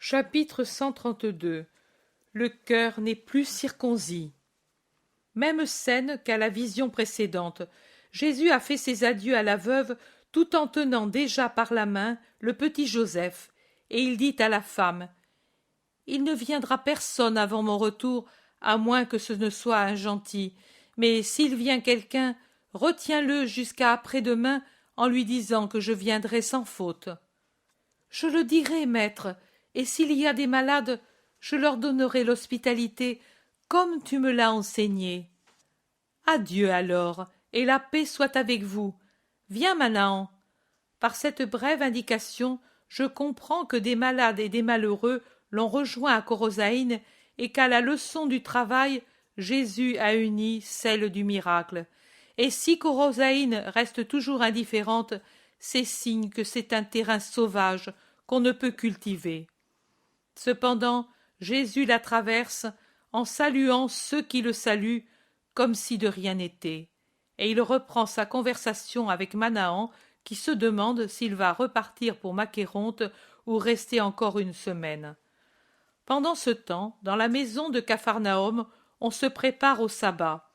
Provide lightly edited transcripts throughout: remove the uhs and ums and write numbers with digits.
Chapitre 132. Le cœur n'est plus circoncis. Même scène qu'à la vision précédente. Jésus a fait ses adieux à la veuve tout en tenant déjà par la main le petit Joseph, et il dit à la femme: « Il ne viendra personne avant mon retour, à moins que ce ne soit un gentil. Mais s'il vient quelqu'un, retiens-le jusqu'à après-demain en lui disant que je viendrai sans faute. » Je le dirai, maître, et s'il y a des malades, je leur donnerai l'hospitalité, comme tu me l'as enseigné. Adieu alors, et la paix soit avec vous. Viens, Manaan. Par cette brève indication, je comprends que des malades et des malheureux l'ont rejoint à Corosaïne et qu'à la leçon du travail, Jésus a uni celle du miracle. Et si Corosaïne reste toujours indifférente, c'est signe que c'est un terrain sauvage qu'on ne peut cultiver. Cependant, Jésus la traverse en saluant ceux qui le saluent comme si de rien n'était, et il reprend sa conversation avec Manaan qui se demande s'il va repartir pour Macéronte ou rester encore une semaine. Pendant ce temps, dans la maison de Capharnaüm, on se prépare au sabbat.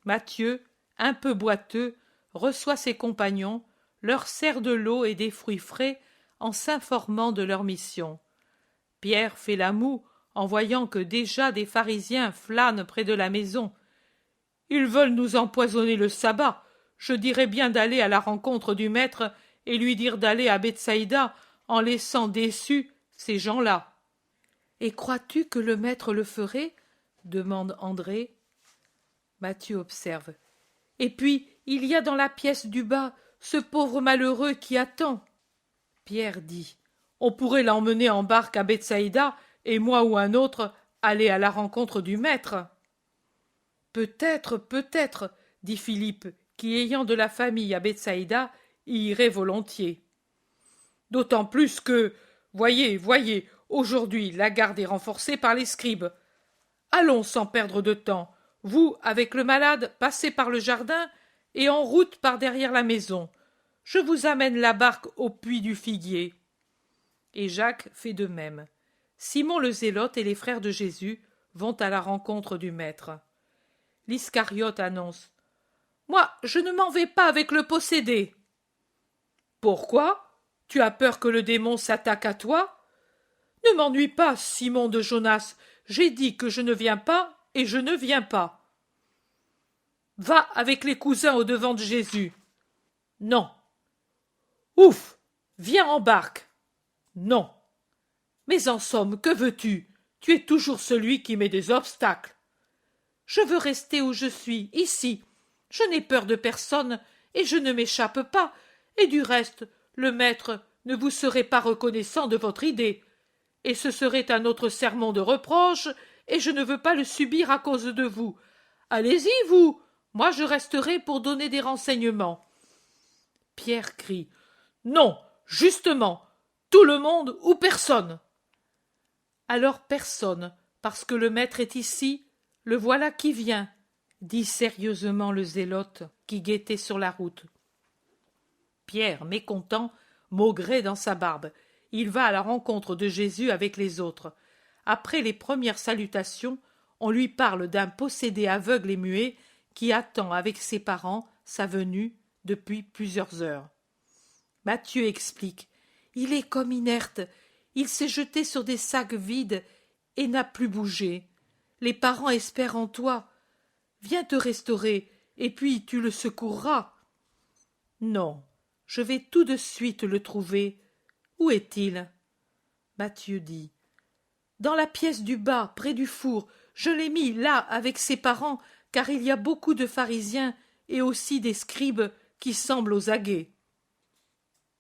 Matthieu, un peu boiteux, reçoit ses compagnons, leur sert de l'eau et des fruits frais en s'informant de leur mission. Pierre fait la moue en voyant que déjà des pharisiens flânent près de la maison. « Ils veulent nous empoisonner le sabbat. Je dirais bien d'aller à la rencontre du maître et lui dire d'aller à Bethsaïda en laissant déçus ces gens-là. » « Et crois-tu que le maître le ferait ?» demande André. Matthieu observe. « Et puis, il y a dans la pièce du bas ce pauvre malheureux qui attend. » Pierre dit: « On pourrait l'emmener en barque à Bethsaïda et moi ou un autre aller à la rencontre du maître. » « Peut-être, peut-être, dit Philippe, qui, ayant de la famille à Bethsaïda, y irait volontiers. « D'autant plus que, voyez, aujourd'hui la garde est renforcée par les scribes. Allons sans perdre de temps. Vous, avec le malade, passez par le jardin et en route par derrière la maison. Je vous amène la barque au puits du figuier. » Et Jacques fait de même. Simon le Zélote et les frères de Jésus vont à la rencontre du maître. L'Iscariote annonce: « Moi, je ne m'en vais pas avec le possédé. »« Pourquoi ? Tu as peur que le démon s'attaque à toi ? » ?»« Ne m'ennuie pas, Simon de Jonas. J'ai dit que je ne viens pas, et je ne viens pas. »« Va avec les cousins au-devant de Jésus. »« Non. »« Ouf ! Viens en barque. »« Non. » »« Mais en somme, que veux-tu ? Tu es toujours celui qui met des obstacles. »« Je veux rester où je suis, ici. Je n'ai peur de personne, et je ne m'échappe pas. Et du reste, le maître ne vous serait pas reconnaissant de votre idée. Et ce serait un autre sermon de reproche, et je ne veux pas le subir à cause de vous. Allez-y, vous. Moi, je resterai pour donner des renseignements. » Pierre crie: « Non, justement, tout le monde ou personne. » Alors personne, parce que le maître est ici. Le voilà qui vient, dit sérieusement le Zélote qui guettait sur la route. Pierre, mécontent, maugrait dans sa barbe. Il va à la rencontre de Jésus avec les autres. Après les premières salutations, on lui parle d'un possédé aveugle et muet qui attend avec ses parents sa venue depuis plusieurs heures. Matthieu explique: « Il est comme inerte. Il s'est jeté sur des sacs vides et n'a plus bougé. Les parents espèrent en toi. Viens te restaurer, et puis tu le secourras. »« Non, je vais tout de suite le trouver. Où est-il » Matthieu dit: « Dans la pièce du bas, près du four. Je l'ai mis là avec ses parents, car il y a beaucoup de pharisiens et aussi des scribes qui semblent aux aguets. »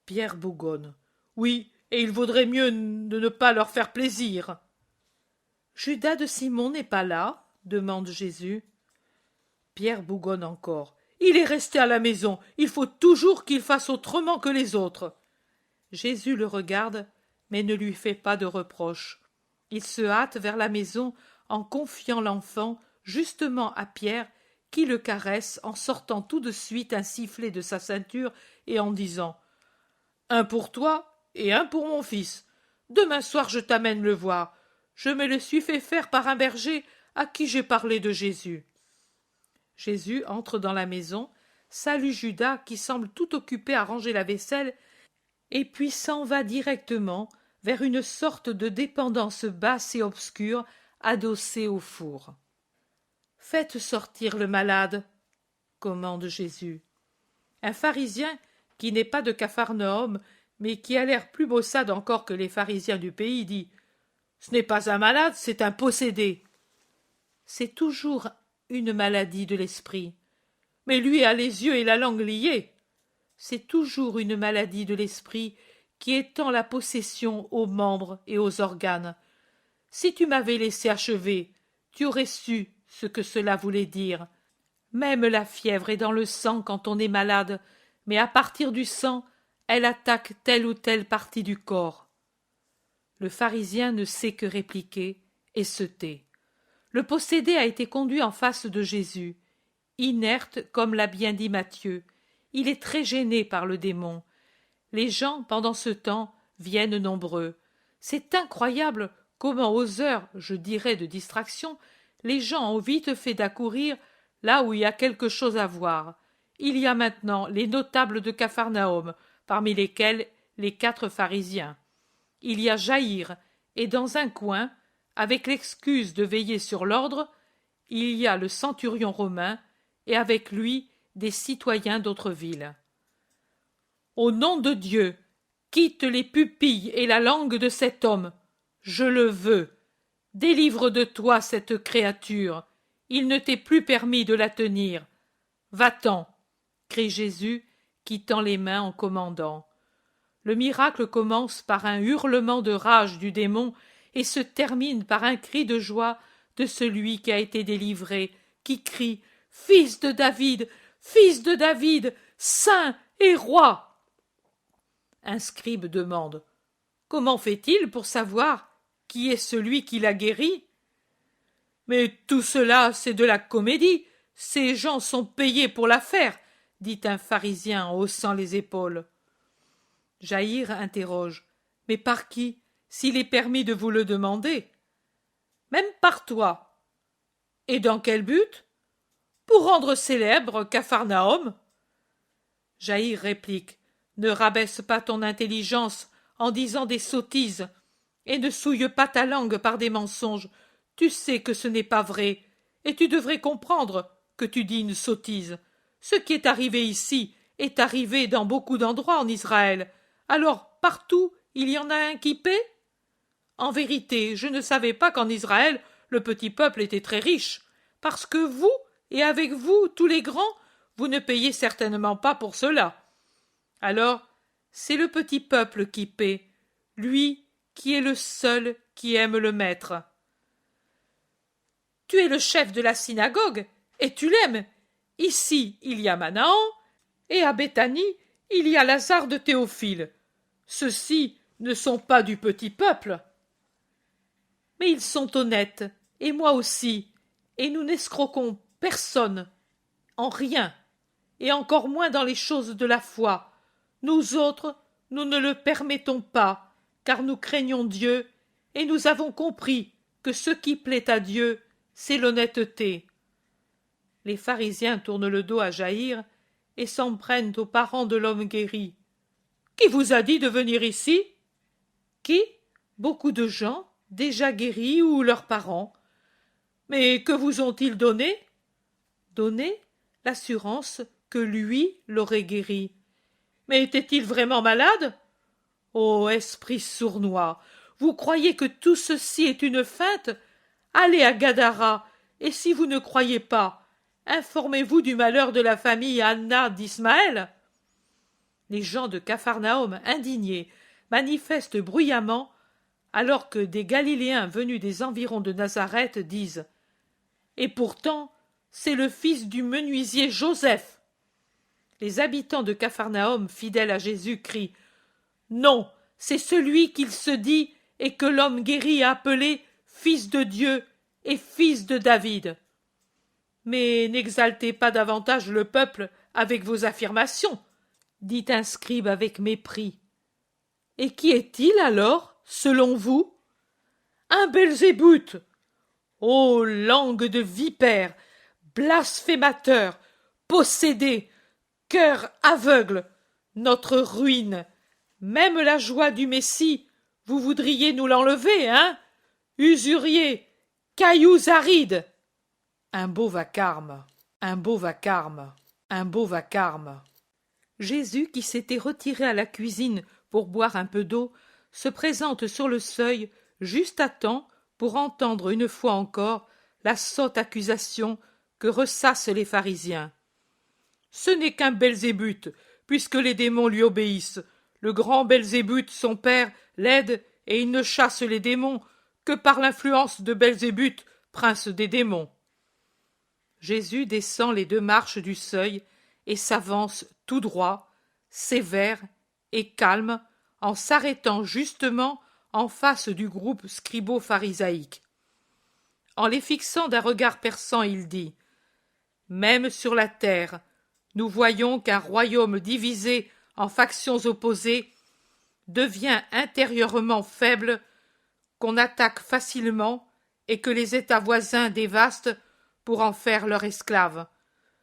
Pierre bougonne: « Oui, et il vaudrait mieux de ne pas leur faire plaisir. » « Judas de Simon n'est pas là ?» demande Jésus. Pierre bougonne encore: « Il est resté à la maison. Il faut toujours qu'il fasse autrement que les autres. » Jésus le regarde, mais ne lui fait pas de reproche. Il se hâte vers la maison en confiant l'enfant justement à Pierre, qui le caresse en sortant tout de suite un sifflet de sa ceinture et en disant: « Un pour toi et un pour mon fils. Demain soir je t'amène le voir. Je me le suis fait faire par un berger à qui j'ai parlé de Jésus. » Jésus entre dans la maison, salue Judas qui semble tout occupé à ranger la vaisselle, et puis s'en va directement vers une sorte de dépendance basse et obscure adossée au four. « Faites sortir le malade, » commande Jésus. Un pharisien, qui n'est pas de Capharnaüm, mais qui a l'air plus maussade encore que les pharisiens du pays, dit « Ce n'est pas un malade, c'est un possédé. » C'est toujours une maladie de l'esprit. Mais lui a les yeux et la langue liés. C'est toujours une maladie de l'esprit qui étend la possession aux membres et aux organes. Si tu m'avais laissé achever, tu aurais su ce que cela voulait dire. Même la fièvre est dans le sang quand on est malade, mais à partir du sang, elle attaque telle ou telle partie du corps. Le pharisien ne sait que répliquer et se tait. Le possédé a été conduit en face de Jésus. Inerte, comme l'a bien dit Matthieu, il est très gêné par le démon. Les gens, pendant ce temps, viennent nombreux. C'est incroyable comment, aux heures, je dirais, de distraction, les gens ont vite fait d'accourir là où il y a quelque chose à voir. Il y a maintenant les notables de Capharnaüm, parmi lesquels les 4 pharisiens. Il y a Jaïr, et dans un coin, avec l'excuse de veiller sur l'ordre, il y a le centurion romain, et avec lui des citoyens d'autres villes. « Au nom de Dieu, quitte les pupilles et la langue de cet homme. Je le veux. Délivre de toi cette créature. Il ne t'est plus permis de la tenir. Va-t'en, » crie Jésus, qui tend les mains en commandant. Le miracle commence par un hurlement de rage du démon et se termine par un cri de joie de celui qui a été délivré, qui crie « Fils de David, fils de David, saint et roi !» Un scribe demande « Comment fait-il pour savoir qui est celui qui l'a guéri ?» « Mais tout cela, c'est de la comédie. Ces gens sont payés pour la faire, » dit un pharisien en haussant les épaules. Jaïr interroge « Mais par qui, s'il est permis de vous le demander ?»« Même par toi. »« Et dans quel but ? » ?»« Pour rendre célèbre Capharnaüm. » Jaïr réplique « Ne rabaisse pas ton intelligence en disant des sottises, et ne souille pas ta langue par des mensonges. Tu sais que ce n'est pas vrai, et tu devrais comprendre que tu dis une sottise. Ce qui est arrivé ici est arrivé dans beaucoup d'endroits en Israël. Alors, partout, il y en a un qui paie ? En vérité, je ne savais pas qu'en Israël, le petit peuple était très riche, parce que vous, et avec vous, tous les grands, vous ne payez certainement pas pour cela. Alors, c'est le petit peuple qui paie, lui qui est le seul qui aime le maître. Tu es le chef de la synagogue, et tu l'aimes. Ici, il y a Manahan, et à Béthanie, il y a Lazare de Théophile. Ceux-ci ne sont pas du petit peuple. Mais ils sont honnêtes, et moi aussi, et nous n'escroquons personne, en rien, et encore moins dans les choses de la foi. Nous autres, nous ne le permettons pas, car nous craignons Dieu, et nous avons compris que ce qui plaît à Dieu, c'est l'honnêteté. Les pharisiens tournent le dos à Jaïr et s'en prennent aux parents de l'homme guéri. « Qui vous a dit de venir ici ?» ?»« Qui ? Beaucoup de gens, déjà guéris ou leurs parents. »« Mais que vous ont-ils donné ?»« Donné l'assurance que lui l'aurait guéri. »« Mais était-il vraiment malade ?»« Ô esprit sournois, vous croyez que tout ceci est une feinte ? Allez à Gadara, et si vous ne croyez pas, informez-vous du malheur de la famille Anna d'Ismaël. » Les gens de Capharnaüm, indignés, manifestent bruyamment, alors que des Galiléens venus des environs de Nazareth disent « Et pourtant, c'est le fils du menuisier Joseph. » Les habitants de Capharnaüm, fidèles à Jésus, crient « Non, c'est celui qu'il se dit et que l'homme guéri a appelé Fils de Dieu et Fils de David. » Mais n'exaltez pas davantage le peuple avec vos affirmations, dit un scribe avec mépris. Et qui est-il alors ? selon vous? Un Belzébuth! Ô langue de vipère, blasphémateur, possédé, cœur aveugle, notre ruine, même la joie du Messie, vous voudriez nous l'enlever, hein? Usurier, cailloux arides! Un beau vacarme, un beau vacarme, un beau vacarme. Jésus, qui s'était retiré à la cuisine pour boire un peu d'eau, se présente sur le seuil juste à temps pour entendre une fois encore la sotte accusation que ressassent les pharisiens. Ce n'est qu'un Belzébuth, puisque les démons lui obéissent. Le grand Belzébuth, son père, l'aide, et il ne chasse les démons que par l'influence de Belzébuth, prince des démons. Jésus descend les 2 marches du seuil et s'avance tout droit, sévère et calme, en s'arrêtant justement en face du groupe scribo-pharisaïque. En les fixant d'un regard perçant, il dit « Même sur la terre, nous voyons qu'un royaume divisé en factions opposées devient intérieurement faible, qu'on attaque facilement et que les États voisins dévastent pour en faire leurs esclaves.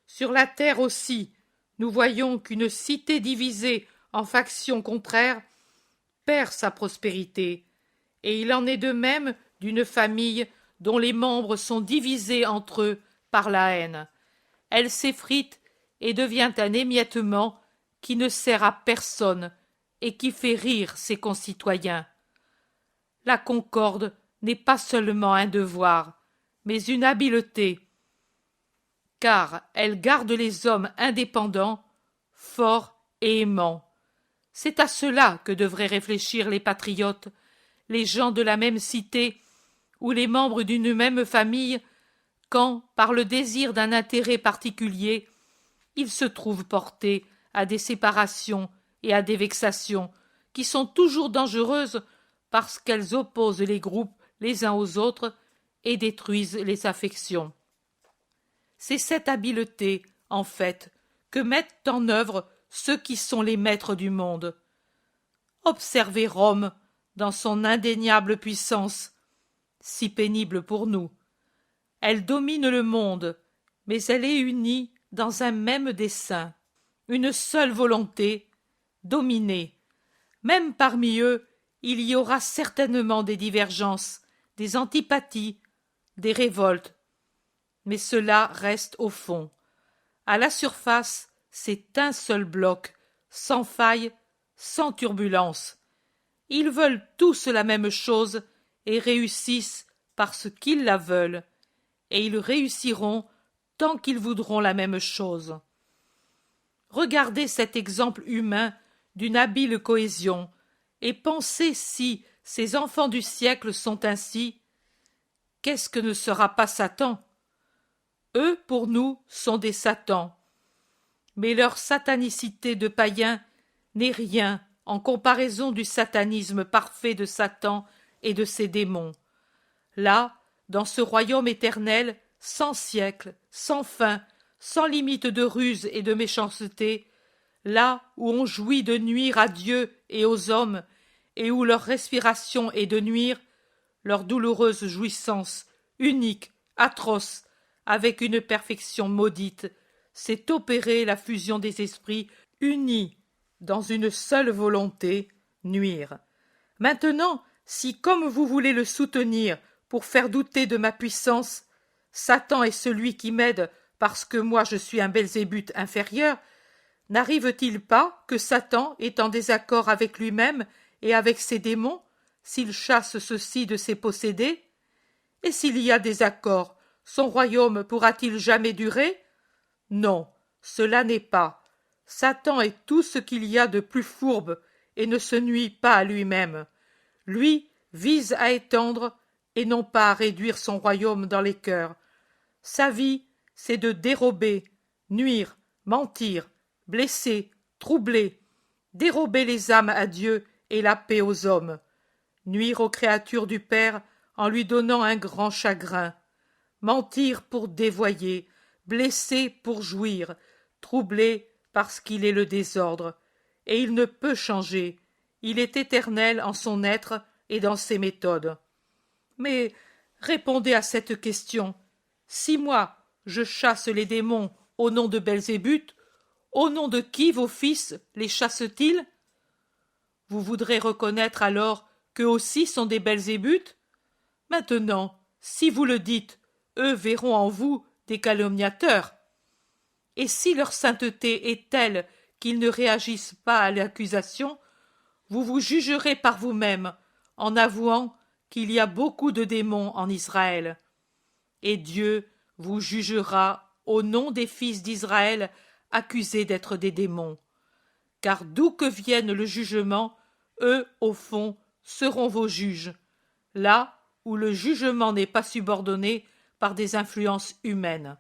Sur la terre aussi, nous voyons qu'une cité divisée en factions contraires perd sa prospérité, et il en est de même d'une famille dont les membres sont divisés entre eux par la haine. Elle s'effrite et devient un émiettement qui ne sert à personne et qui fait rire ses concitoyens. La concorde n'est pas seulement un devoir, mais une habileté, car elle garde les hommes indépendants, forts et aimants. C'est à cela que devraient réfléchir les patriotes, les gens de la même cité ou les membres d'une même famille, quand, par le désir d'un intérêt particulier, ils se trouvent portés à des séparations et à des vexations qui sont toujours dangereuses parce qu'elles opposent les groupes les uns aux autres et détruisent les affections. C'est cette habileté, en fait, que mettent en œuvre ceux qui sont les maîtres du monde. Observez Rome dans son indéniable puissance, si pénible pour nous. Elle domine le monde, mais elle est unie dans un même dessein, une seule volonté, dominer. Même parmi eux, il y aura certainement des divergences, des antipathies, des révoltes. Mais cela reste au fond. À la surface, c'est un seul bloc, sans faille, sans turbulence. Ils veulent tous la même chose et réussissent parce qu'ils la veulent, et ils réussiront tant qu'ils voudront la même chose. Regardez cet exemple humain d'une habile cohésion, et pensez si ces enfants du siècle sont ainsi, qu'est-ce que ne sera pas Satan? Eux, pour nous, sont des satans. Mais leur satanicité de païens n'est rien en comparaison du satanisme parfait de Satan et de ses démons. Là, dans ce royaume éternel, sans siècle, sans fin, sans limite de ruse et de méchanceté, là où on jouit de nuire à Dieu et aux hommes, et où leur respiration est de nuire, leur douloureuse jouissance, unique, atroce, avec une perfection maudite, c'est opérer la fusion des esprits unis dans une seule volonté, nuire. Maintenant, si comme vous voulez le soutenir pour faire douter de ma puissance, Satan est celui qui m'aide parce que moi je suis un Belzébuth inférieur, n'arrive-t-il pas que Satan est en désaccord avec lui-même et avec ses démons, s'il chasse ceux-ci de ses possédés? Et s'il y a désaccord, son royaume pourra-t-il jamais durer? Non, cela n'est pas. Satan est tout ce qu'il y a de plus fourbe et ne se nuit pas à lui-même. Lui vise à étendre et non pas à réduire son royaume dans les cœurs. Sa vie, c'est de dérober, nuire, mentir, blesser, troubler, dérober les âmes à Dieu et la paix aux hommes, nuire aux créatures du Père en lui donnant un grand chagrin, mentir pour dévoyer, blesser pour jouir, troubler parce qu'il est le désordre, et il ne peut changer, il est éternel en son être et dans ses méthodes. Mais répondez à cette question. Si moi, je chasse les démons au nom de Belzébuth, au nom de qui vos fils les chassent-ils? Vous voudrez reconnaître alors qu'eux aussi sont des Belzébuth? Maintenant, si vous le dites, eux verront en vous des calomniateurs. Et si leur sainteté est telle qu'ils ne réagissent pas à l'accusation, vous vous jugerez par vous-même en avouant qu'il y a beaucoup de démons en Israël. Et Dieu vous jugera au nom des fils d'Israël accusés d'être des démons. Car d'où que vienne le jugement, eux, au fond, seront vos juges, là où le jugement n'est pas subordonné par des influences humaines.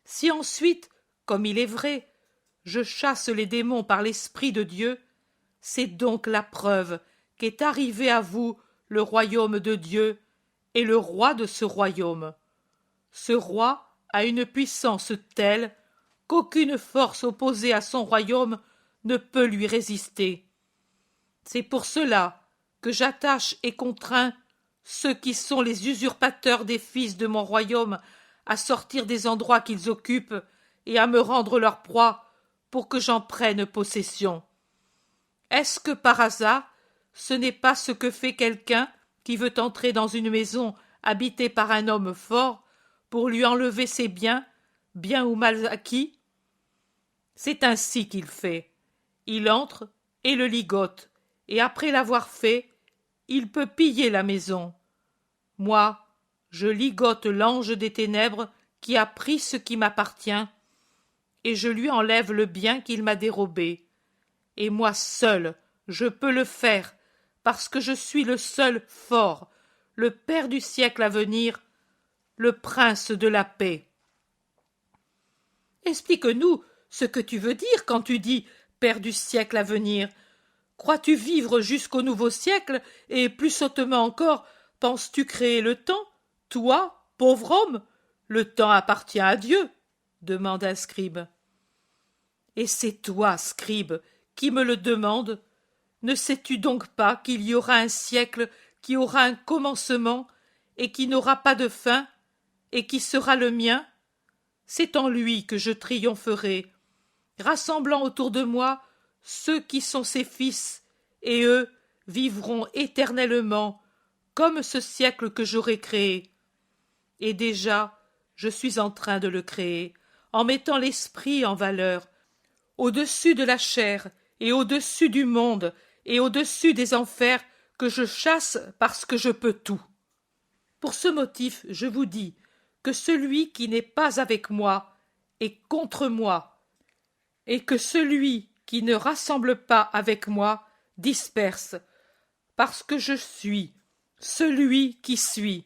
Si ensuite, comme il est vrai, je chasse les démons par l'Esprit de Dieu, c'est donc la preuve qu'est arrivé à vous le royaume de Dieu et le roi de ce royaume. Ce roi a une puissance telle qu'aucune force opposée à son royaume ne peut lui résister. C'est pour cela que j'attache et contrains ceux qui sont les usurpateurs des fils de mon royaume à sortir des endroits qu'ils occupent et à me rendre leur proie pour que j'en prenne possession. Est-ce que par hasard ce n'est pas ce que fait quelqu'un qui veut entrer dans une maison habitée par un homme fort pour lui enlever ses biens, bien ou mal acquis? C'est ainsi qu'il fait. Il entre et le ligote, et après l'avoir fait, il peut piller la maison. Moi, je ligote l'ange des ténèbres qui a pris ce qui m'appartient, et je lui enlève le bien qu'il m'a dérobé. Et moi seul, je peux le faire, parce que je suis le seul fort, le Père du siècle à venir, le Prince de la paix. Explique-nous ce que tu veux dire quand tu dis Père du siècle à venir. Crois-tu vivre jusqu'au nouveau siècle, et plus sottement encore, penses-tu créer le temps? Toi, pauvre homme, le temps appartient à Dieu, demande un scribe. Et c'est toi, scribe, qui me le demande? Ne sais-tu donc pas qu'il y aura un siècle qui aura un commencement et qui n'aura pas de fin, et qui sera le mien? C'est en lui que je triompherai, rassemblant autour de moi ceux qui sont ses fils, et eux vivront éternellement, comme ce siècle que j'aurai créé. Et déjà, je suis en train de le créer, en mettant l'esprit en valeur, au-dessus de la chair, et au-dessus du monde, et au-dessus des enfers, que je chasse parce que je peux tout. Pour ce motif, je vous dis que celui qui n'est pas avec moi est contre moi, et que celui qui ne rassemble pas avec moi disperse, parce que je suis celui qui suis,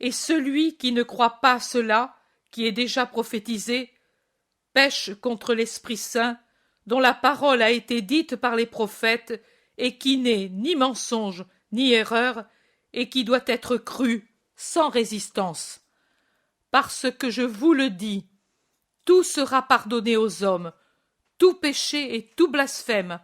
et celui qui ne croit pas cela, qui est déjà prophétisé, pêche contre l'Esprit Saint, dont la parole a été dite par les prophètes, et qui n'est ni mensonge ni erreur, et qui doit être cru sans résistance. Parce que je vous le dis, tout sera pardonné aux hommes, tout péché et tout blasphème,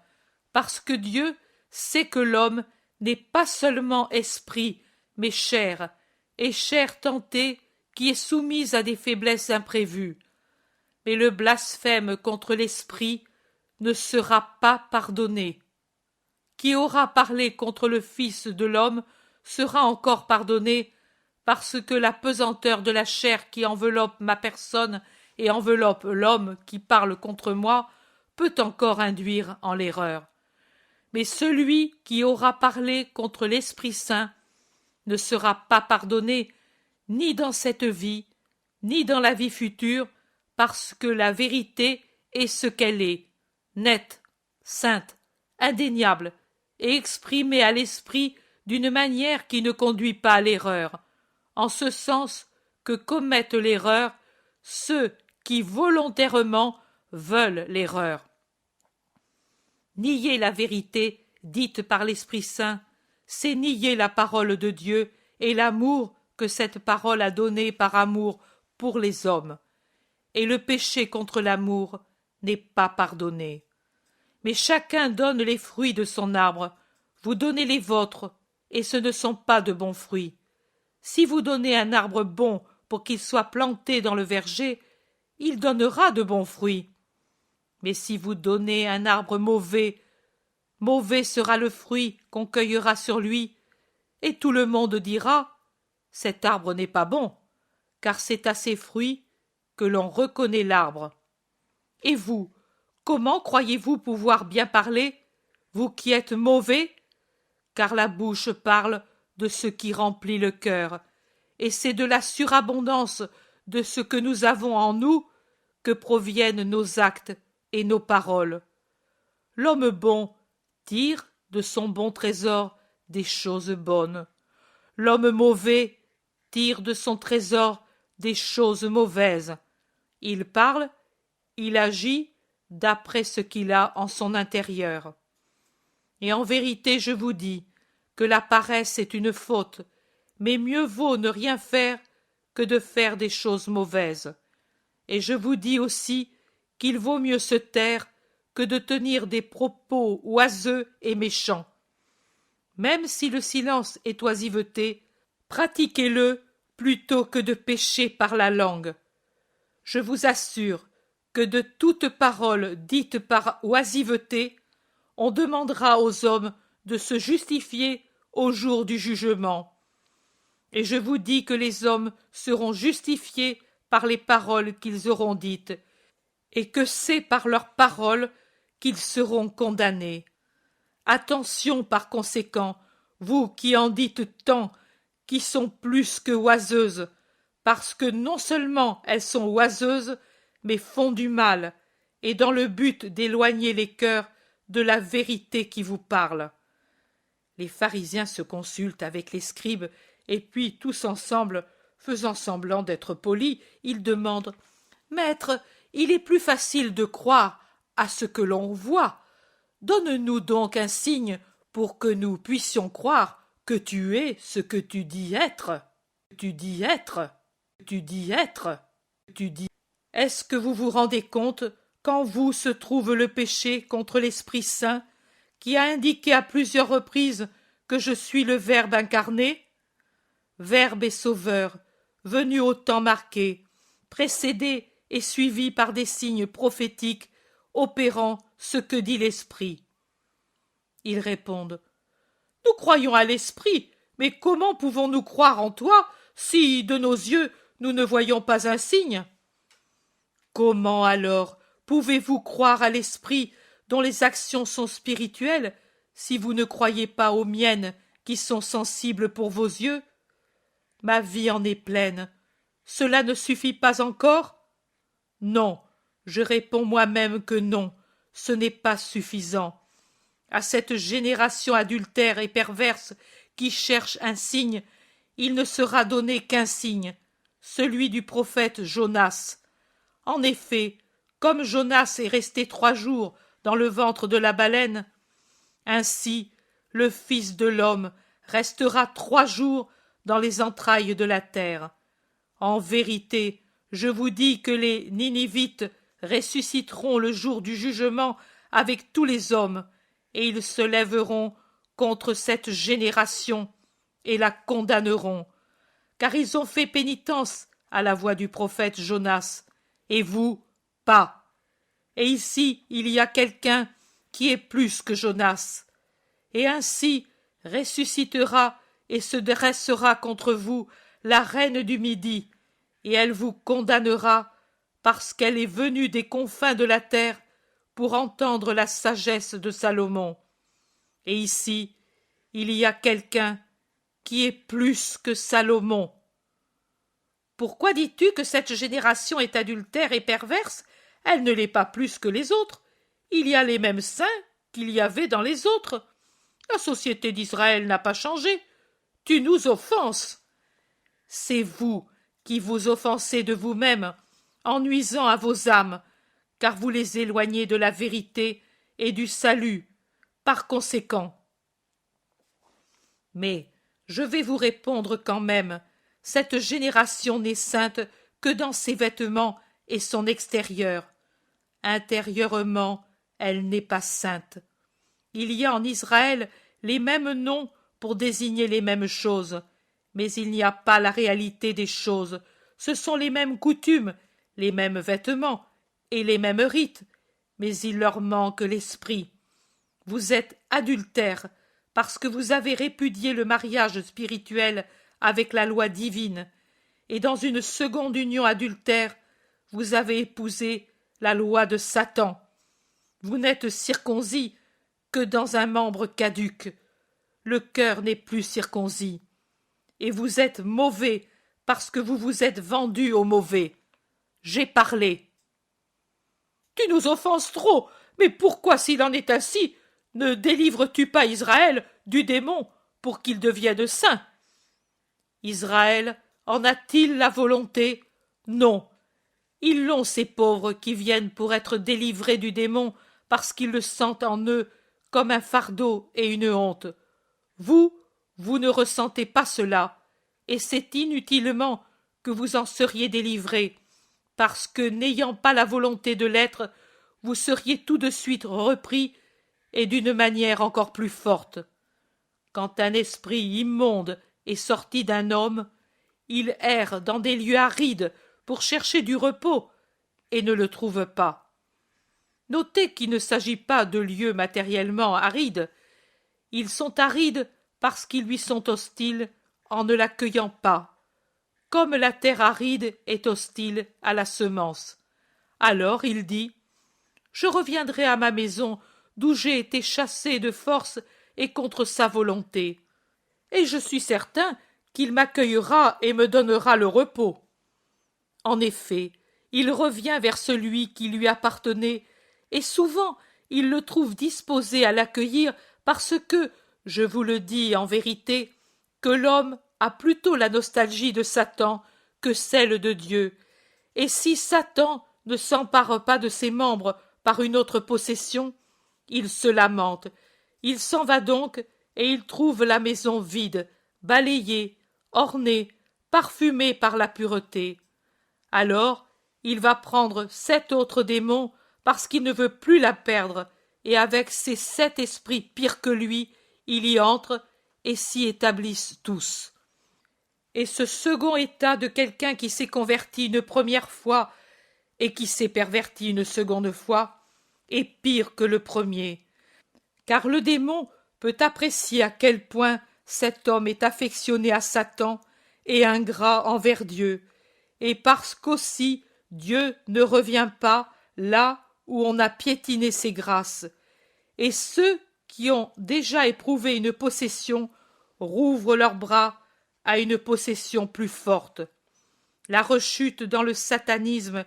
parce que Dieu sait que l'homme n'est pas seulement esprit, mais chair, et chair tentée qui est soumise à des faiblesses imprévues. Mais le blasphème contre l'esprit ne sera pas pardonné. Qui aura parlé contre le Fils de l'homme sera encore pardonné, parce que la pesanteur de la chair qui enveloppe ma personne et enveloppe l'homme qui parle contre moi peut encore induire en l'erreur. Mais celui qui aura parlé contre l'Esprit Saint ne sera pas pardonné, ni dans cette vie, ni dans la vie future, parce que la vérité est ce qu'elle est, nette, sainte, indéniable, et exprimée à l'esprit d'une manière qui ne conduit pas à l'erreur, en ce sens que commettent l'erreur ceux qui volontairement veulent l'erreur. Nier la vérité dite par l'Esprit Saint, c'est nier la parole de Dieu et l'amour que cette parole a donné par amour pour les hommes. Et le péché contre l'amour n'est pas pardonné. Mais chacun donne les fruits de son arbre. vous donnez les vôtres, et ce ne sont pas de bons fruits. Si vous donnez un arbre bon pour qu'il soit planté dans le verger, il donnera de bons fruits. Mais si vous donnez un arbre mauvais, mauvais sera le fruit qu'on cueillera sur lui, et tout le monde dira « Cet arbre n'est pas bon, car c'est à ses fruits que l'on reconnaît l'arbre. » Et vous, comment croyez-vous pouvoir bien parler, vous qui êtes mauvais? Car la bouche parle de ce qui remplit le cœur, et c'est de la surabondance de ce que nous avons en nous que proviennent nos actes et nos paroles. L'homme bon tire de son bon trésor des choses bonnes. L'homme mauvais tire de son trésor des choses mauvaises. Il parle, il agit d'après ce qu'il a en son intérieur. Et en vérité, je vous dis que la paresse est une faute, mais mieux vaut ne rien faire que de faire des choses mauvaises. Et je vous dis aussi qu'il vaut mieux se taire que de tenir des propos oiseux et méchants. Même si le silence est oisiveté, pratiquez-le plutôt que de pécher par la langue. Je vous assure que de toute parole dite par oisiveté, on demandera aux hommes de se justifier au jour du jugement. Et je vous dis que les hommes seront justifiés par les paroles qu'ils auront dites, et que c'est par leurs paroles qu'ils seront condamnés. Attention par conséquent, vous qui en dites tant, qui sont plus que oiseuses, parce que non seulement elles sont oiseuses, mais font du mal, et dans le but d'éloigner les cœurs de la vérité qui vous parle. Les pharisiens se consultent avec les scribes, et puis tous ensemble, faisant semblant d'être polis, ils demandent « Maître, il est plus facile de croire à ce que l'on voit. Donne-nous donc un signe pour que nous puissions croire que tu es ce que tu dis être. Tu dis être. Tu dis être. Tu dis. Est-ce que vous vous rendez compte qu'en vous se trouve le péché contre l'Esprit Saint, qui a indiqué à plusieurs reprises que je suis le Verbe incarné? Verbe et Sauveur, venu au temps marqué, précédé et suivi par des signes prophétiques opérant ce que dit l'Esprit. Ils répondent « Nous croyons à l'Esprit, mais comment pouvons-nous croire en toi si, de nos yeux, nous ne voyons pas un signe ?» Comment alors pouvez-vous croire à l'Esprit dont les actions sont spirituelles si vous ne croyez pas aux miennes qui sont sensibles pour vos yeux? Ma vie en est pleine. Cela ne suffit pas encore? Non, je réponds moi-même que non, ce n'est pas suffisant. À cette génération adultère et perverse qui cherche un signe, il ne sera donné qu'un signe, celui du prophète Jonas. En effet, comme Jonas est resté 3 jours dans le ventre de la baleine, ainsi le Fils de l'homme restera 3 jours dans les entrailles de la terre. En vérité, je vous dis que les Ninivites ressusciteront le jour du jugement avec tous les hommes, et ils se lèveront contre cette génération et la condamneront, car ils ont fait pénitence à la voix du prophète Jonas, et vous, pas. Et ici il y a quelqu'un qui est plus que Jonas. Et ainsi ressuscitera et se dressera contre vous la reine du Midi, et elle vous condamnera parce qu'elle est venue des confins de la terre pour entendre la sagesse de Salomon. Et ici, il y a quelqu'un qui est plus que Salomon. Pourquoi dis-tu que cette génération est adultère et perverse? Elle ne l'est pas plus que les autres. Il y a les mêmes saints qu'il y avait dans les autres. La société d'Israël n'a pas changé. Tu nous offenses. C'est vous qui vous offensez de vous-même en nuisant à vos âmes, car vous les éloignez de la vérité et du salut, par conséquent. Mais je vais vous répondre quand même, cette génération n'est sainte que dans ses vêtements et son extérieur. Intérieurement, elle n'est pas sainte. Il y a en Israël les mêmes noms pour désigner les mêmes choses. Mais il n'y a pas la réalité des choses. Ce sont les mêmes coutumes, les mêmes vêtements et les mêmes rites, mais il leur manque l'esprit. Vous êtes adultères parce que vous avez répudié le mariage spirituel avec la loi divine, et dans une seconde union adultère, vous avez épousé la loi de Satan. Vous n'êtes circoncis que dans un membre caduc. Le cœur n'est plus circoncis. Et vous êtes mauvais parce que vous vous êtes vendus au mauvais. J'ai parlé. Tu nous offenses trop, mais pourquoi, s'il en est ainsi, ne délivres-tu pas Israël du démon pour qu'il devienne saint? Israël en a-t-il la volonté? Non. Ils l'ont, ces pauvres qui viennent pour être délivrés du démon parce qu'ils le sentent en eux comme un fardeau et une honte. Vous ne ressentez pas cela, et c'est inutilement que vous en seriez délivrés, parce que, n'ayant pas la volonté de l'être, vous seriez tout de suite repris, et d'une manière encore plus forte. Quand un esprit immonde est sorti d'un homme, il erre dans des lieux arides pour chercher du repos, et ne le trouve pas. Notez qu'il ne s'agit pas de lieux matériellement arides. Ils sont arides parce qu'ils lui sont hostiles en ne l'accueillant pas, comme la terre aride est hostile à la semence. Alors il dit « Je reviendrai à ma maison d'où j'ai été chassé de force et contre sa volonté, et je suis certain qu'il m'accueillera et me donnera le repos. » En effet, il revient vers celui qui lui appartenait, et souvent il le trouve disposé à l'accueillir parce que, je vous le dis en vérité, que l'homme a plutôt la nostalgie de Satan que celle de Dieu, et si Satan ne s'empare pas de ses membres par une autre possession, il se lamente, il s'en va donc, et il trouve la maison vide, balayée, ornée, parfumée par la pureté. Alors, il va prendre 7 autres démons parce qu'il ne veut plus la perdre, et avec ces 7 esprits pires que lui, il y entre et s'y établissent tous. Et ce second état de quelqu'un qui s'est converti une première fois et qui s'est perverti une seconde fois est pire que le premier, car le démon peut apprécier à quel point cet homme est affectionné à Satan et ingrat envers Dieu, et parce qu'aussi Dieu ne revient pas là où on a piétiné ses grâces, et ceux qui ont déjà éprouvé une possession rouvrent leurs bras à une possession plus forte. La rechute dans le satanisme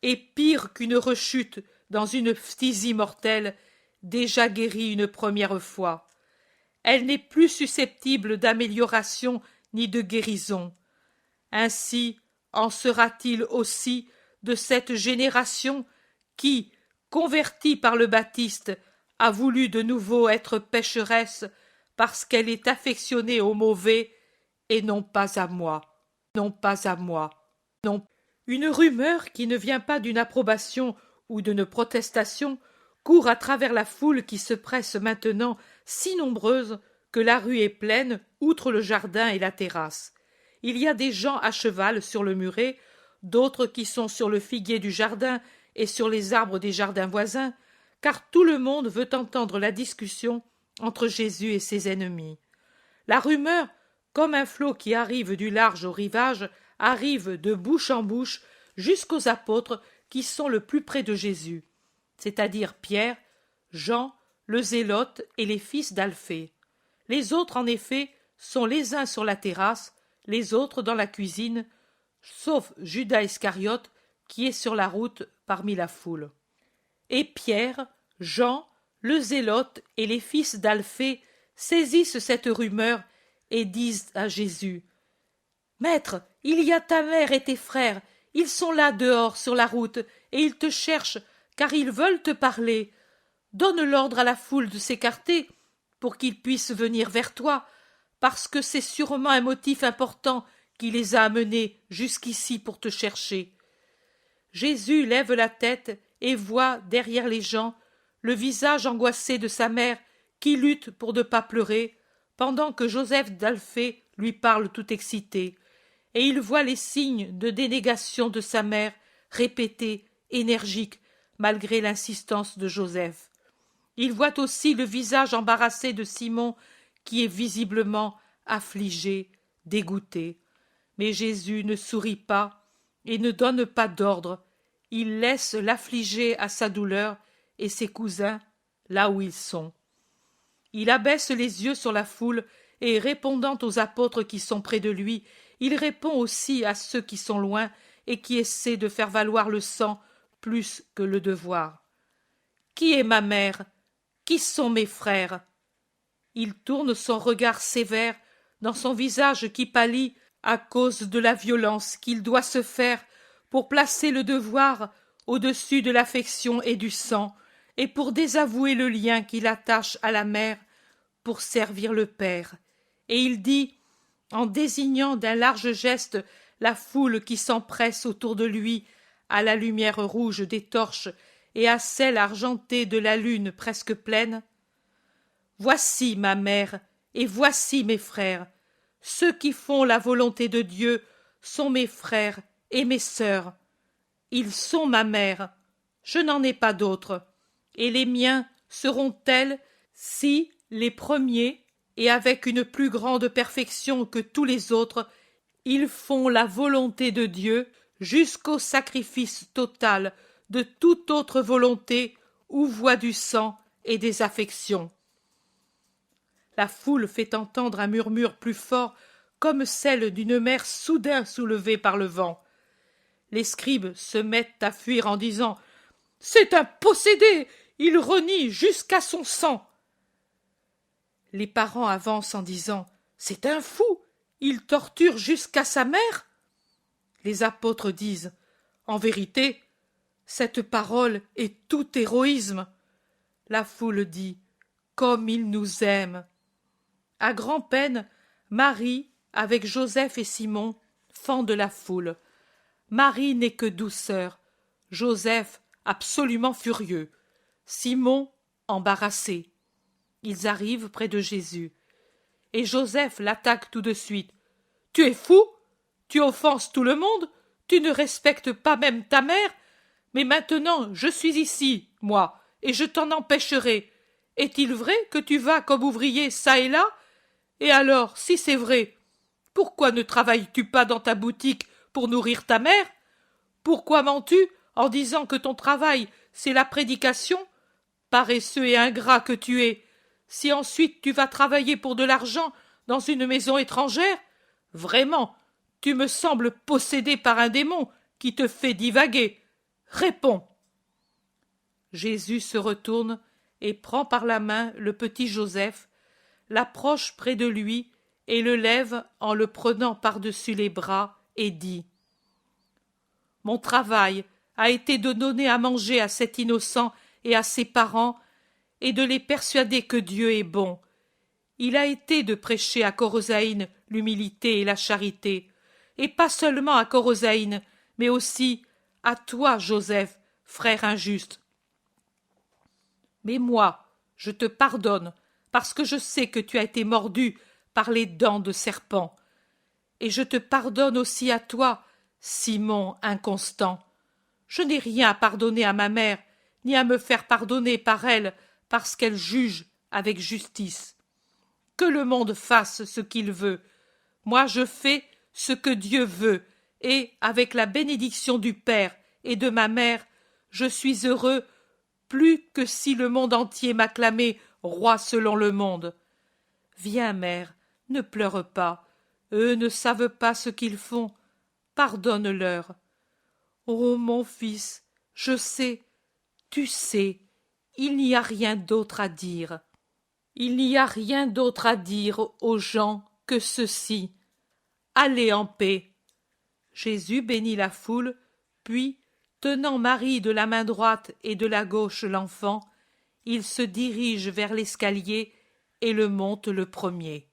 est pire qu'une rechute dans une phtisie mortelle déjà guérie une première fois. Elle n'est plus susceptible d'amélioration ni de guérison. Ainsi en sera-t-il aussi de cette génération qui, convertie par le Baptiste, a voulu de nouveau être pécheresse parce qu'elle est affectionnée au mauvais et non pas à moi, non pas à moi, non. Une rumeur qui ne vient pas d'une approbation ou d'une protestation court à travers la foule qui se presse maintenant si nombreuse que la rue est pleine, outre le jardin et la terrasse. Il y a des gens à cheval sur le muret, d'autres qui sont sur le figuier du jardin et sur les arbres des jardins voisins, car tout le monde veut entendre la discussion entre Jésus et ses ennemis. La rumeur, comme un flot qui arrive du large au rivage, arrive de bouche en bouche jusqu'aux apôtres qui sont le plus près de Jésus, c'est-à-dire Pierre, Jean, le Zélote et les fils d'Alphée. Les autres, en effet, sont les uns sur la terrasse, les autres dans la cuisine, sauf Judas Iscariote qui est sur la route parmi la foule. Et Pierre, Jean, le Zélote et les fils d'Alphée saisissent cette rumeur et disent à Jésus « Maître, il y a ta mère et tes frères, ils sont là dehors sur la route et ils te cherchent car ils veulent te parler. Donne l'ordre à la foule de s'écarter pour qu'ils puissent venir vers toi, parce que c'est sûrement un motif important qui les a amenés jusqu'ici pour te chercher. » Jésus lève la tête et voit derrière les gens le visage angoissé de sa mère qui lutte pour ne pas pleurer, pendant que Joseph d'Alphée lui parle tout excité, et il voit les signes de dénégation de sa mère répétés, énergiques, malgré l'insistance de Joseph. Il voit aussi le visage embarrassé de Simon, qui est visiblement affligé, dégoûté. Mais Jésus ne sourit pas et ne donne pas d'ordre. Il laisse l'affligé à sa douleur et ses cousins là où ils sont. Il abaisse les yeux sur la foule et, répondant aux apôtres qui sont près de lui, il répond aussi à ceux qui sont loin et qui essaient de faire valoir le sang plus que le devoir. Qui est ma mère? Qui sont mes frères? Il tourne son regard sévère dans son visage qui pâlit à cause de la violence qu'il doit se faire pour placer le devoir au-dessus de l'affection et du sang, et pour désavouer le lien qu'il attache à la mère pour servir le père. Et il dit, en désignant d'un large geste la foule qui s'empresse autour de lui, à la lumière rouge des torches et à celle argentée de la lune presque pleine, « Voici ma mère, et voici mes frères. Ceux qui font la volonté de Dieu sont mes frères et mes sœurs. Ils sont ma mère, je n'en ai pas d'autres, et les miens seront tels si, les premiers, et avec une plus grande perfection que tous les autres, ils font la volonté de Dieu jusqu'au sacrifice total de toute autre volonté ou voie du sang et des affections. » La foule fait entendre un murmure plus fort, comme celle d'une mer soudain soulevée par le vent. Les scribes se mettent à fuir en disant « C'est un possédé, il renie jusqu'à son sang !» Les parents avancent en disant « C'est un fou, il torture jusqu'à sa mère !» Les apôtres disent « En vérité, cette parole est tout héroïsme. » La foule dit « Comme il nous aime !» À grand-peine, Marie, avec Joseph et Simon, fendent la foule. Marie n'est que douceur, Joseph absolument furieux, Simon embarrassé. Ils arrivent près de Jésus. Et Joseph l'attaque tout de suite. « Tu es fou? Tu offenses tout le monde? Tu ne respectes pas même ta mère? Mais maintenant je suis ici, moi, et je t'en empêcherai. Est-il vrai que tu vas comme ouvrier çà et là? Et alors, si c'est vrai, pourquoi ne travailles-tu pas dans ta boutique pour nourrir ta mère? Pourquoi mens-tu en disant que ton travail, c'est la prédication? Paresseux et ingrat que tu es! Si ensuite tu vas travailler pour de l'argent dans une maison étrangère, vraiment, tu me sembles possédé par un démon qui te fait divaguer. Réponds. » Jésus se retourne et prend par la main le petit Joseph, l'approche près de lui et le lève en le prenant par-dessus les bras et dit « Mon travail a été de donner à manger à cet innocent et à ses parents et de les persuader que Dieu est bon. Il a été de prêcher à Corozaïne l'humilité et la charité, et pas seulement à Corozaïne, mais aussi à toi, Joseph, frère injuste. Mais moi, je te pardonne, parce que je sais que tu as été mordu par les dents de serpent. Et je te pardonne aussi à toi, Simon inconstant. Je n'ai rien à pardonner à ma mère, ni à me faire pardonner par elle, parce qu'elle juge avec justice. Que le monde fasse ce qu'il veut. Moi je fais ce que Dieu veut, et, avec la bénédiction du Père et de ma mère, je suis heureux plus que si le monde entier m'acclamait roi selon le monde. Viens, mère, ne pleure pas. Eux ne savent pas ce qu'ils font. Pardonne-leur. Ô mon fils, je sais, tu sais, il n'y a rien d'autre à dire. Il n'y a rien d'autre à dire aux gens que ceci. Allez en paix. » Jésus bénit la foule, puis, tenant Marie de la main droite et de la gauche l'enfant, il se dirige vers l'escalier et le monte le premier.